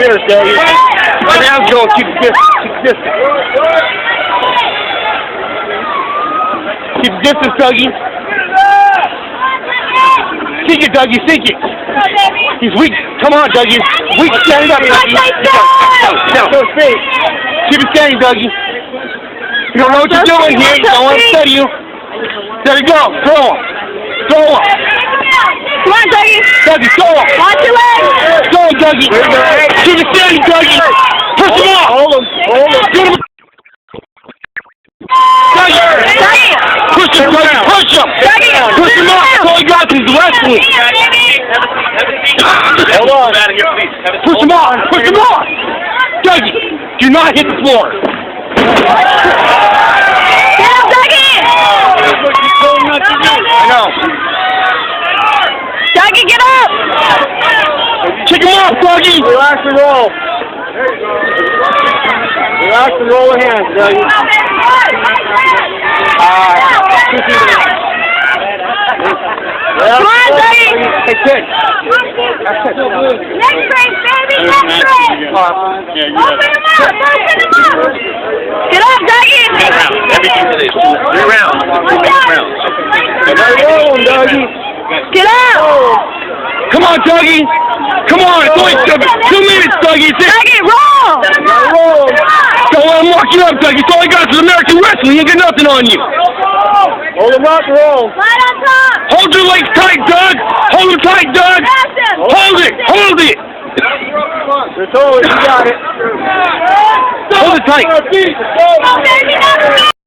interference, Dougie. Right now, Joe, keep the distance. Keep the distance. Keep the distance, Dougie. Sink it, Dougie, sink it. He's weak. Come on, Dougie. Weak, stand up, Dougie. Down. Keep it standing, Dougie. You don't know what you're doing here. You don't want to study you. There you go. Throw him. Throw him. Come on, Dougie. Dougie, throw him. Watch your legs. Throw him, Dougie. Keep it standing, Dougie. Push him off. Hold him. Get him. Dougie. Push him, Dougie. Push him. Push him off. That's all he got is wrestling. Hold on. Push him off. Push him off. Dougie, do not hit the floor. Get up, Dougie. I know. Dougie, get up. Kick him off, Dougie. Relax and roll. Relax and roll the hands, Dougie. Come on, Dougie. Hey, kid. Next race, baby, next race. Open him up, open him up. Get up, Dougie. Everything to this. 3 rounds. 3 rounds. Roll him, Dougie. Get up. Come on, Dougie. Come on. It's only 2 minutes, Dougie. Dougie, roll. Roll. Don't let him lock you up, Dougie. It's all I got is American wrestling. He ain't got nothing on you. Hold him up, roll. Right on top. Hold your legs tight, Doug. Hold him tight, Doug. Hold it. Hold it. You got it. Hold it tight.